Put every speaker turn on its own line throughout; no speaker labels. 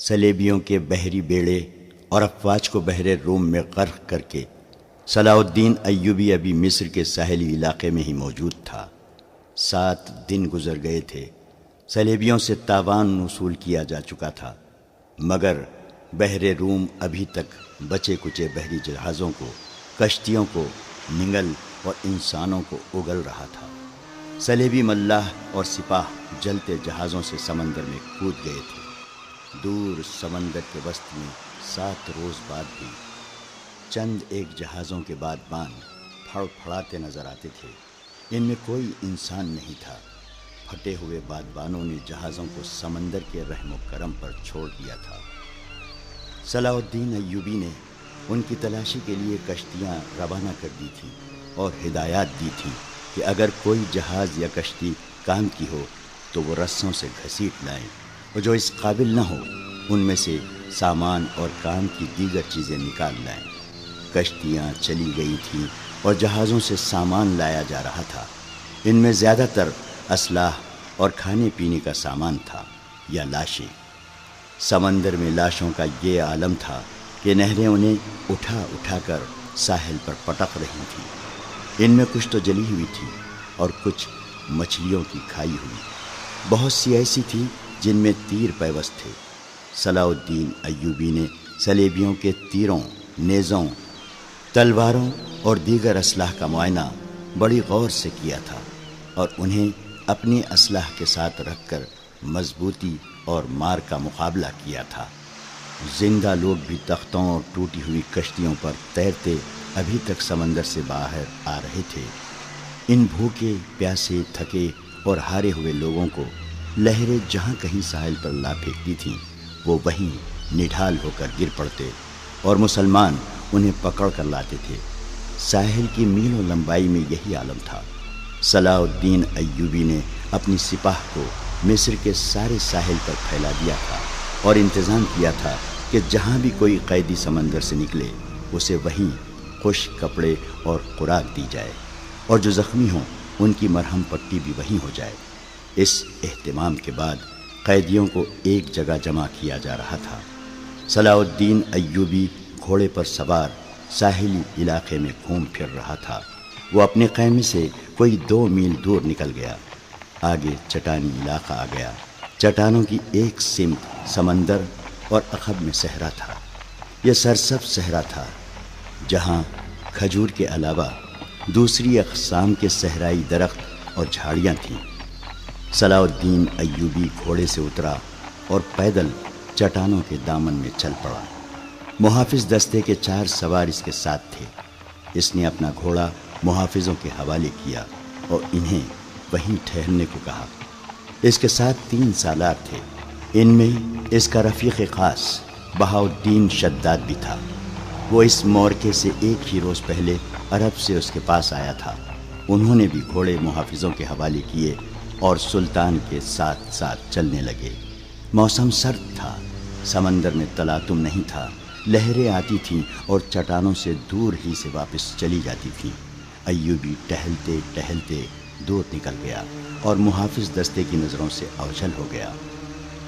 صلیبیوں کے بحری بیڑے اور افواج کو بحر روم میں غرق کر کے صلاح الدین ایوبی ابھی مصر کے ساحلی علاقے میں ہی موجود تھا۔ 7 دن گزر گئے تھے، صلیبیوں سے تاوان وصول کیا جا چکا تھا، مگر بحر روم ابھی تک بچے کچے بحری جہازوں کو، کشتیوں کو نگل اور انسانوں کو اگل رہا تھا۔ صلیبی ملاح اور سپاہ جلتے جہازوں سے سمندر میں کود گئے تھے۔ دور سمندر کے وسط میں 7 روز بعد بھی چند ایک جہازوں کے بادبان پھڑ پھڑاتے نظر آتے تھے۔ ان میں کوئی انسان نہیں تھا۔ پھٹے ہوئے بادبانوں نے جہازوں کو سمندر کے رحم و کرم پر چھوڑ دیا تھا۔ صلاح الدین ایوبی نے ان کی تلاشی کے لیے کشتیاں روانہ کر دی تھیں اور ہدایات دی تھیں کہ اگر کوئی جہاز یا کشتی کام کی ہو تو وہ رسوں سے گھسیٹ لائیں، اور جو اس قابل نہ ہو ان میں سے سامان اور کام کی دیگر چیزیں نکال لائیں۔ کشتیاں چلی گئی تھیں اور جہازوں سے سامان لایا جا رہا تھا۔ ان میں زیادہ تر اسلحہ اور کھانے پینے کا سامان تھا یا لاشیں۔ سمندر میں لاشوں کا یہ عالم تھا کہ نہریں انہیں اٹھا اٹھا کر ساحل پر پٹک رہی تھیں۔ ان میں کچھ تو جلی ہوئی تھی اور کچھ مچھلیوں کی کھائی ہوئی۔ بہت سی ایسی تھی جن میں تیر پیوست تھے۔ صلاح الدین ایوبی نے صلیبیوں کے تیروں، نیزوں، تلواروں اور دیگر اسلحہ کا معائنہ بڑی غور سے کیا تھا اور انہیں اپنی اسلحہ کے ساتھ رکھ کر مضبوطی اور مار کا مقابلہ کیا تھا۔ زندہ لوگ بھی تختوں اور ٹوٹی ہوئی کشتیوں پر تیرتے ابھی تک سمندر سے باہر آ رہے تھے۔ ان بھوکے، پیاسے، تھکے اور ہارے ہوئے لوگوں کو لہریں جہاں کہیں ساحل پر لا پھینکتی تھیں، وہ وہیں نڈھال ہو کر گر پڑتے اور مسلمان انہیں پکڑ کر لاتے تھے۔ ساحل کی میلوں لمبائی میں یہی عالم تھا۔ صلاح الدین ایوبی نے اپنی سپاہ کو مصر کے سارے ساحل پر پھیلا دیا تھا اور انتظام کیا تھا کہ جہاں بھی کوئی قیدی سمندر سے نکلے اسے وہیں خشک کپڑے اور خوراک دی جائے، اور جو زخمی ہوں ان کی مرہم پٹی بھی وہیں ہو جائے۔ اس اہتمام کے بعد قیدیوں کو ایک جگہ جمع کیا جا رہا تھا۔ صلاح الدین ایوبی گھوڑے پر سوار ساحلی علاقے میں گھوم پھر رہا تھا۔ وہ اپنے خیمے سے کوئی 2 میل دور نکل گیا۔ آگے چٹانی علاقہ آ گیا۔ چٹانوں کی ایک سمت سمندر اور عقب میں صحرا تھا۔ یہ سرسبز صحرا تھا جہاں کھجور کے علاوہ دوسری اقسام کے صحرائی درخت اور جھاڑیاں تھیں۔ صلاح الدین ایوبی گھوڑے سے اترا اور پیدل چٹانوں کے دامن میں چل پڑا۔ محافظ دستے کے 4 سوار اس کے ساتھ تھے۔ اس نے اپنا گھوڑا محافظوں کے حوالے کیا اور انہیں وہیں ٹھہرنے کو کہا۔ اس کے ساتھ 3 سالار تھے۔ ان میں اس کا رفیق خاص بہاؤالدین شداد بھی تھا۔ وہ اس مورکے سے ایک ہی روز پہلے عرب سے اس کے پاس آیا تھا۔ انہوں نے بھی گھوڑے محافظوں کے حوالے کیے اور سلطان کے ساتھ ساتھ چلنے لگے۔ موسم سرد تھا، سمندر میں تلاطم نہیں تھا۔ لہریں آتی تھیں اور چٹانوں سے دور ہی سے واپس چلی جاتی تھیں۔ ایوبی ٹہلتے ٹہلتے دور نکل گیا اور محافظ دستے کی نظروں سے اوجھل ہو گیا۔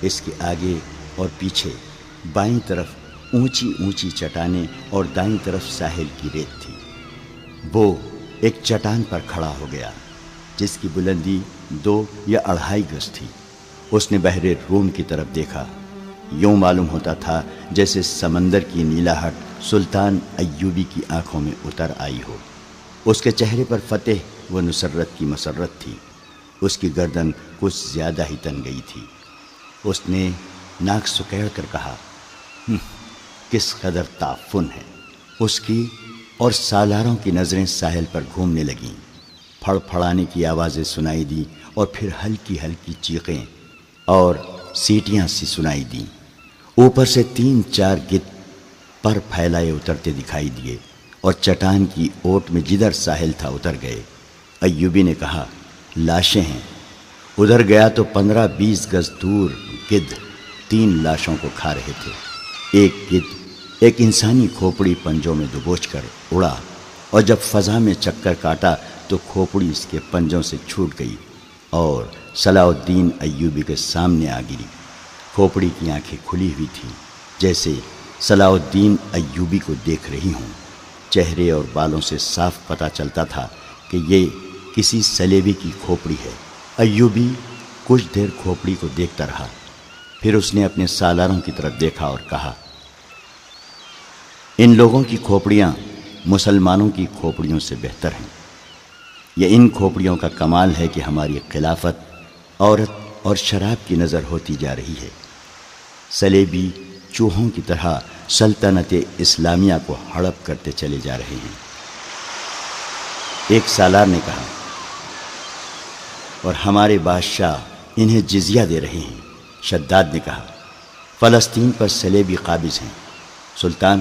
اس کے آگے اور پیچھے بائیں طرف اونچی اونچی چٹانیں اور دائیں طرف ساحل کی ریت تھی۔ وہ ایک چٹان پر کھڑا ہو گیا جس کی بلندی 2 یا 2.5 گز تھی۔ اس نے بحر روم کی طرف دیکھا۔ یوں معلوم ہوتا تھا جیسے سمندر کی نیلاہٹ سلطان ایوبی کی آنکھوں میں اتر آئی ہو۔ اس کے چہرے پر فتح و نصرت کی مسرت تھی۔ اس کی گردن کچھ زیادہ ہی تن گئی تھی۔ اس نے ناک سکیڑ کر کہا، کس قدر تعفن ہے۔ اس کی اور سالاروں کی نظریں ساحل پر گھومنے لگیں۔ پھڑ پھڑانے کی آوازیں سنائی دی اور پھر ہلکی ہلکی چیخیں اور سیٹیاں سی سنائی دیں۔ اوپر سے 3-4 گدھ پر پھیلائے اترتے دکھائی دیے اور چٹان کی اوٹ میں جدھر ساحل تھا اتر گئے۔ ایوبی نے کہا، لاشیں ہیں۔ ادھر گیا تو 15-20 گز دور گدھ 3 لاشوں کو کھا رہے تھے۔ ایک گدھ ایک انسانی کھوپڑی پنجوں میں دبوچ کر اڑا اور جب فضا میں چکر کاٹا تو کھوپڑی اس کے پنجوں سے چھوٹ گئی اور صلاح الدین ایوبی کے سامنے آ گری۔ کھوپڑی کی آنکھیں کھلی ہوئی تھیں، جیسے صلاح الدین ایوبی کو دیکھ رہی ہوں۔ چہرے اور بالوں سے صاف پتہ چلتا تھا کہ یہ کسی سلیبی کی کھوپڑی ہے۔ ایوبی کچھ دیر کھوپڑی کو دیکھتا رہا، پھر اس نے اپنے سالاروں کی طرف دیکھا اور کہا، ان لوگوں کی کھوپڑیاں مسلمانوں کی کھوپڑیوں سے بہتر ہیں۔ یہ ان کھوپڑیوں کا کمال ہے کہ ہماری خلافت عورت اور شراب کی نظر ہوتی جا رہی ہے۔ سلیبی چوہوں کی طرح سلطنت اسلامیہ کو ہڑپ کرتے چلے جا رہے ہیں۔ ایک سالار نے کہا، اور ہمارے بادشاہ انہیں جزیہ دے رہے ہیں۔ شداد نے کہا، فلسطین پر سلیبی قابض ہیں۔ سلطان،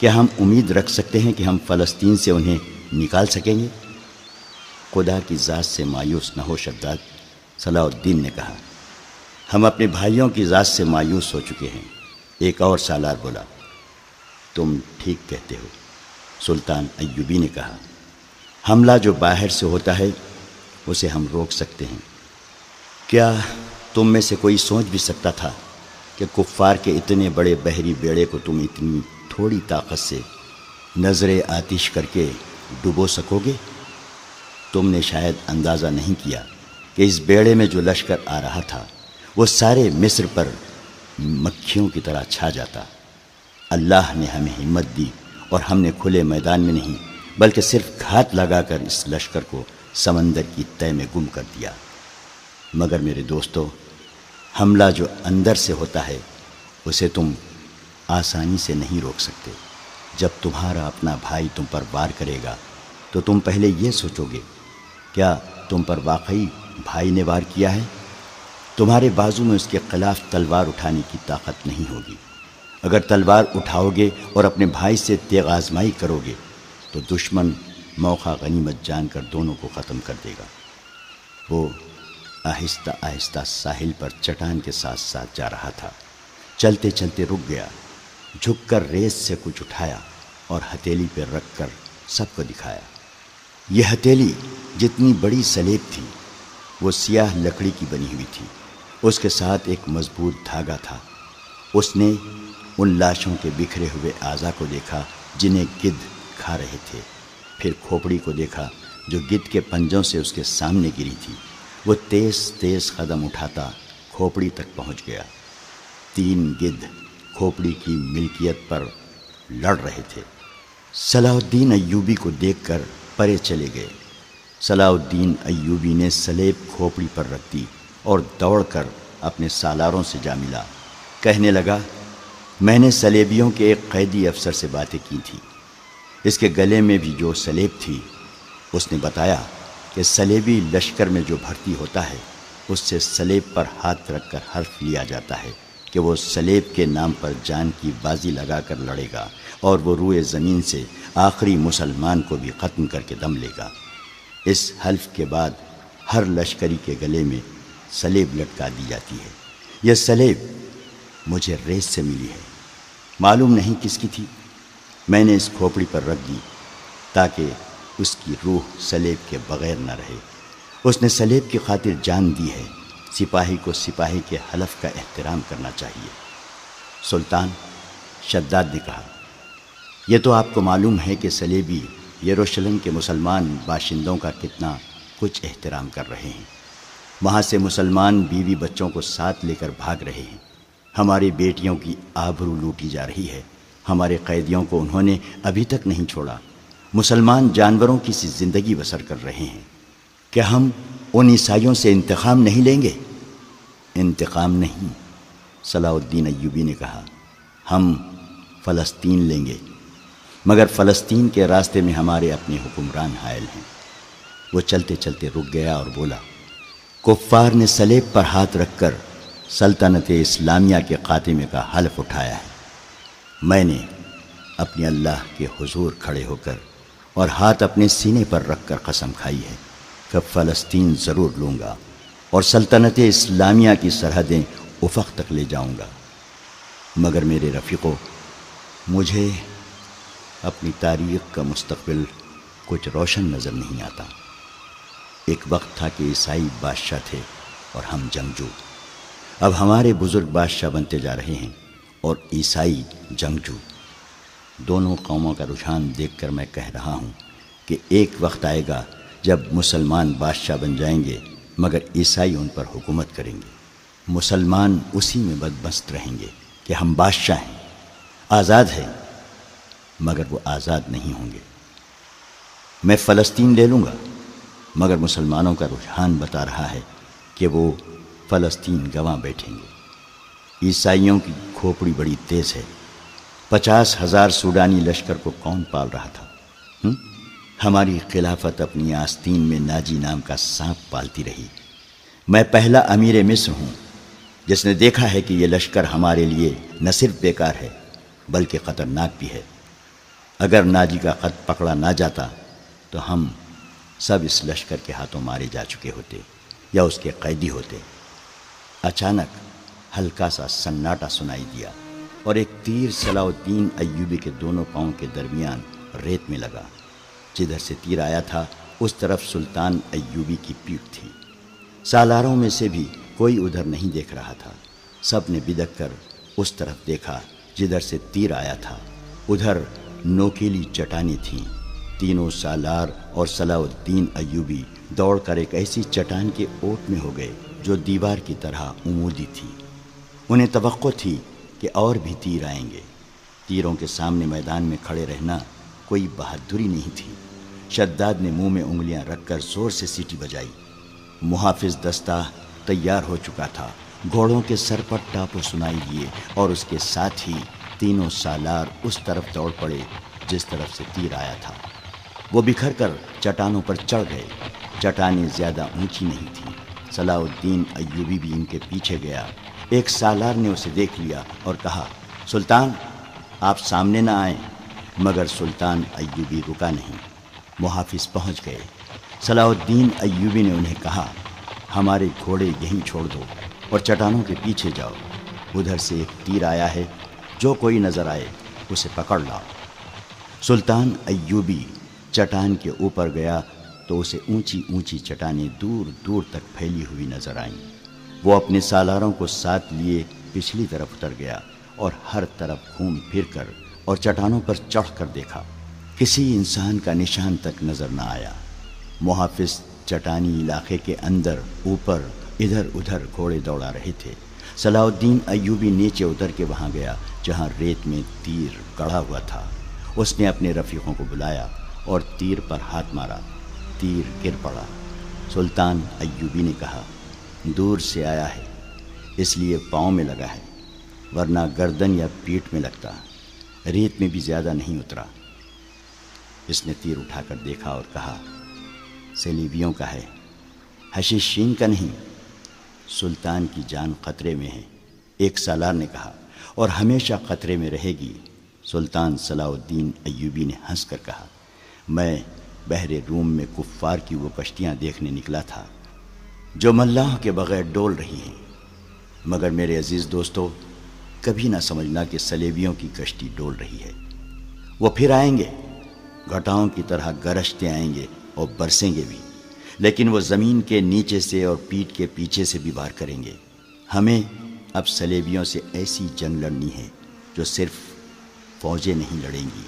کیا ہم امید رکھ سکتے ہیں کہ ہم فلسطین سے انہیں نکال سکیں گے؟ خدا کی ذات سے مایوس نہ ہو شداد، صلاح الدین نے کہا، ہم اپنے بھائیوں کی ذات سے مایوس ہو چکے ہیں۔ ایک اور سالار بولا، تم ٹھیک کہتے ہو۔ سلطان ایوبی نے کہا، حملہ جو باہر سے ہوتا ہے اسے ہم روک سکتے ہیں۔ کیا تم میں سے کوئی سوچ بھی سکتا تھا کہ کفار کے اتنے بڑے بحری بیڑے کو تم اتنی تھوڑی طاقت سے نظر آتش کر کے ڈبو سکو گے؟ تم نے شاید اندازہ نہیں کیا کہ اس بیڑے میں جو لشکر آ رہا تھا وہ سارے مصر پر مکھیوں کی طرح چھا جاتا۔ اللہ نے ہمیں ہمت دی اور ہم نے کھلے میدان میں نہیں بلکہ صرف گھات لگا کر اس لشکر کو سمندر کی تہہ میں گم کر دیا۔ مگر میرے دوستو، حملہ جو اندر سے ہوتا ہے اسے تم آسانی سے نہیں روک سکتے۔ جب تمہارا اپنا بھائی تم پر وار کرے گا تو تم پہلے یہ سوچو گے، کیا تم پر واقعی بھائی نے وار کیا ہے؟ تمہارے بازو میں اس کے خلاف تلوار اٹھانے کی طاقت نہیں ہوگی۔ اگر تلوار اٹھاؤ گے اور اپنے بھائی سے تیغ آزمائی کرو گے تو دشمن موقع غنیمت جان کر دونوں کو ختم کر دے گا۔ وہ آہستہ آہستہ ساحل پر چٹان کے ساتھ ساتھ جا رہا تھا۔ چلتے چلتے رک گیا، جھک کر ریت سے کچھ اٹھایا اور ہتھیلی پہ رکھ کر سب کو دکھایا۔ یہ ہتھیلی جتنی بڑی سلیب تھی وہ سیاہ لکڑی کی بنی ہوئی تھی۔ اس کے ساتھ ایک مضبوط دھاگا تھا۔ اس نے ان لاشوں کے بکھرے ہوئے اعضا کو دیکھا جنہیں گدھ کھا رہے تھے، پھر کھوپڑی کو دیکھا جو گدھ کے پنجوں سے اس کے سامنے گری تھی۔ وہ تیز تیز قدم اٹھاتا کھوپڑی تک پہنچ گیا۔ 3 گدھ کھوپڑی کی ملکیت پر لڑ رہے تھے۔ صلاح الدین ایوبی کو دیکھ کر پرے چلے گئے۔ صلاح الدین ایوبی نے سلیب کھوپڑی پر رکھ دی اور دوڑ کر اپنے سالاروں سے جا ملا۔ کہنے لگا، میں نے سلیبیوں کے ایک قیدی افسر سے باتیں کی تھی۔ اس کے گلے میں بھی جو سلیب تھی، اس نے بتایا کہ سلیبی لشکر میں جو بھرتی ہوتا ہے اس سے سلیب پر ہاتھ رکھ کر حلف لیا جاتا ہے کہ وہ سلیب کے نام پر جان کی بازی لگا کر لڑے گا اور وہ روئے زمین سے آخری مسلمان کو بھی ختم کر کے دم لے گا۔ اس حلف کے بعد ہر لشکری کے گلے میں سلیب لٹکا دی جاتی ہے۔ یہ سلیب مجھے ریت سے ملی ہے، معلوم نہیں کس کی تھی۔ میں نے اس کھوپڑی پر رکھ دی تاکہ اس کی روح سلیب کے بغیر نہ رہے۔ اس نے سلیب کی خاطر جان دی ہے۔ سپاہی کو سپاہی کے حلف کا احترام کرنا چاہیے۔ سلطان، شداد نے کہا، یہ تو آپ کو معلوم ہے کہ سلیبی یروشلم کے مسلمان باشندوں کا کتنا کچھ احترام کر رہے ہیں۔ وہاں سے مسلمان بیوی بچوں کو ساتھ لے کر بھاگ رہے ہیں۔ ہماری بیٹیوں کی آبرو لوٹی جا رہی ہے۔ ہمارے قیدیوں کو انہوں نے ابھی تک نہیں چھوڑا۔ مسلمان جانوروں کی سی زندگی بسر کر رہے ہیں۔ کیا ہم ان عیسائیوں سے انتقام نہیں لیں گے؟ انتقام نہیں، صلاح الدین ایوبی نے کہا، ہم فلسطین لیں گے، مگر فلسطین کے راستے میں ہمارے اپنے حکمران حائل ہیں۔ وہ چلتے چلتے رک گیا اور بولا، کفار نے سلیب پر ہاتھ رکھ کر سلطنت اسلامیہ کے خاتمے کا حلف اٹھایا ہے۔ میں نے اپنے اللہ کے حضور کھڑے ہو کر اور ہاتھ اپنے سینے پر رکھ کر قسم کھائی ہے کہ فلسطین ضرور لوں گا اور سلطنت اسلامیہ کی سرحدیں افق تک لے جاؤں گا۔ مگر میرے رفیقو، مجھے اپنی تاریخ کا مستقبل کچھ روشن نظر نہیں آتا۔ ایک وقت تھا کہ عیسائی بادشاہ تھے اور ہم جنگجو۔ اب ہمارے بزرگ بادشاہ بنتے جا رہے ہیں اور عیسائی جنگجو۔ دونوں قوموں کا رجحان دیکھ کر میں کہہ رہا ہوں کہ ایک وقت آئے گا جب مسلمان بادشاہ بن جائیں گے مگر عیسائی ان پر حکومت کریں گے۔ مسلمان اسی میں بدمست رہیں گے کہ ہم بادشاہ ہیں، آزاد ہیں، مگر وہ آزاد نہیں ہوں گے۔ میں فلسطین لے لوں گا مگر مسلمانوں کا رجحان بتا رہا ہے کہ وہ فلسطین گنوا بیٹھیں گے۔ عیسائیوں کی کھوپڑی بڑی تیز ہے۔ 50,000 سوڈانی لشکر کو کون پال رہا تھا؟ ہماری خلافت اپنی آستین میں ناجی نام کا سانپ پالتی رہی۔ میں پہلا امیر مصر ہوں جس نے دیکھا ہے کہ یہ لشکر ہمارے لیے نہ صرف بیکار ہے بلکہ خطرناک بھی ہے۔ اگر ناجی کا خط پکڑا نہ جاتا تو ہم سب اس لشکر کے ہاتھوں مارے جا چکے ہوتے یا اس کے قیدی ہوتے۔ اچانک ہلکا سا سناٹا سنائی دیا اور ایک تیر صلاح الدین ایوبی کے دونوں پاؤں کے درمیان ریت میں لگا۔ جدھر سے تیر آیا تھا اس طرف سلطان ایوبی کی پیٹھ تھی۔ سالاروں میں سے بھی کوئی ادھر نہیں دیکھ رہا تھا۔ سب نے بدک کر اس طرف دیکھا جدھر سے تیر آیا تھا۔ ادھر نوکیلی چٹانیں تھیں۔ تینوں سالار اور صلاح الدین ایوبی دوڑ کر ایک ایسی چٹان کے اوٹ میں ہو گئے جو دیوار کی طرح عمودی تھی۔ انہیں توقع تھی کہ اور بھی تیر آئیں گے۔ تیروں کے سامنے میدان میں کھڑے رہنا کوئی بہادری نہیں تھی۔ شداد نے منہ میں انگلیاں رکھ کر زور سے سیٹی بجائی۔ محافظ دستہ تیار ہو چکا تھا۔ گھوڑوں کے سر پر ٹاپو سنائی دیے اور اس کے ساتھ ہی تینوں سالار اس طرف دوڑ پڑے جس طرف سے تیر آیا تھا۔ وہ بکھر کر چٹانوں پر چڑھ گئے۔ چٹانیں زیادہ اونچی نہیں تھیں۔ صلاح الدین ایوبی بھی ان کے پیچھے گیا۔ ایک سالار نے اسے دیکھ لیا اور کہا، سلطان آپ سامنے نہ آئیں، مگر سلطان ایوبی رکا نہیں۔ محافظ پہنچ گئے۔ صلاح الدین ایوبی نے انہیں کہا، ہمارے گھوڑے یہیں چھوڑ دو اور چٹانوں کے پیچھے جاؤ۔ ادھر سے ایک تیر آیا ہے، جو کوئی نظر آئے اسے پکڑ لاؤ۔ سلطان ایوبی چٹان کے اوپر گیا تو اسے اونچی اونچی چٹانیں دور دور تک پھیلی ہوئی نظر آئیں۔ وہ اپنے سالاروں کو ساتھ لیے پچھلی طرف اتر گیا اور ہر طرف گھوم پھر کر اور چٹانوں پر چڑھ کر دیکھا۔ کسی انسان کا نشان تک نظر نہ آیا۔ محافظ چٹانی علاقے کے اندر اوپر ادھر ادھر گھوڑے دوڑا رہے تھے۔ صلاح الدین ایوبی نیچے اتر کے وہاں گیا جہاں ریت میں تیر گڑا ہوا تھا۔ اس نے اپنے رفیقوں کو بلایا اور تیر پر ہاتھ مارا۔ تیر گر پڑا۔ سلطان ایوبی نے کہا، دور سے آیا ہے اس لیے پاؤں میں لگا ہے، ورنہ گردن یا پیٹھ میں لگتا۔ ریت میں بھی زیادہ نہیں اترا۔ اس نے تیر اٹھا کر دیکھا اور کہا، سلیبیوں کا ہے، حشیشین کا نہیں۔ سلطان کی جان خطرے میں ہے، ایک سالار نے کہا، اور ہمیشہ خطرے میں رہے گی۔ سلطان صلاح الدین ایوبی نے ہنس کر کہا، میں بحر روم میں کفار کی وہ کشتیاں دیکھنے نکلا تھا جو ملاحوں کے بغیر ڈول رہی ہیں، مگر میرے عزیز دوستو، کبھی نہ سمجھنا کہ صلیبیوں کی کشتی ڈول رہی ہے۔ وہ پھر آئیں گے، گھٹاؤں کی طرح گرجتے آئیں گے اور برسیں گے بھی، لیکن وہ زمین کے نیچے سے اور پیٹھ کے پیچھے سے بھی وار کریں گے۔ ہمیں اب صلیبیوں سے ایسی جنگ لڑنی ہے جو صرف فوجیں نہیں لڑیں گی۔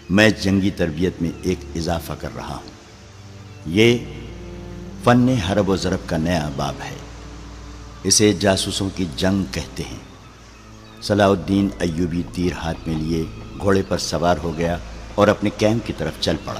میں جنگی تربیت میں ایک اضافہ کر رہا ہوں۔ یہ فن حرب و ضرب کا نیا باب ہے۔ اسے جاسوسوں کی جنگ کہتے ہیں۔ صلاح الدین ایوبی تیر ہاتھ میں لیے گھوڑے پر سوار ہو گیا اور اپنے کیمپ کی طرف چل پڑا۔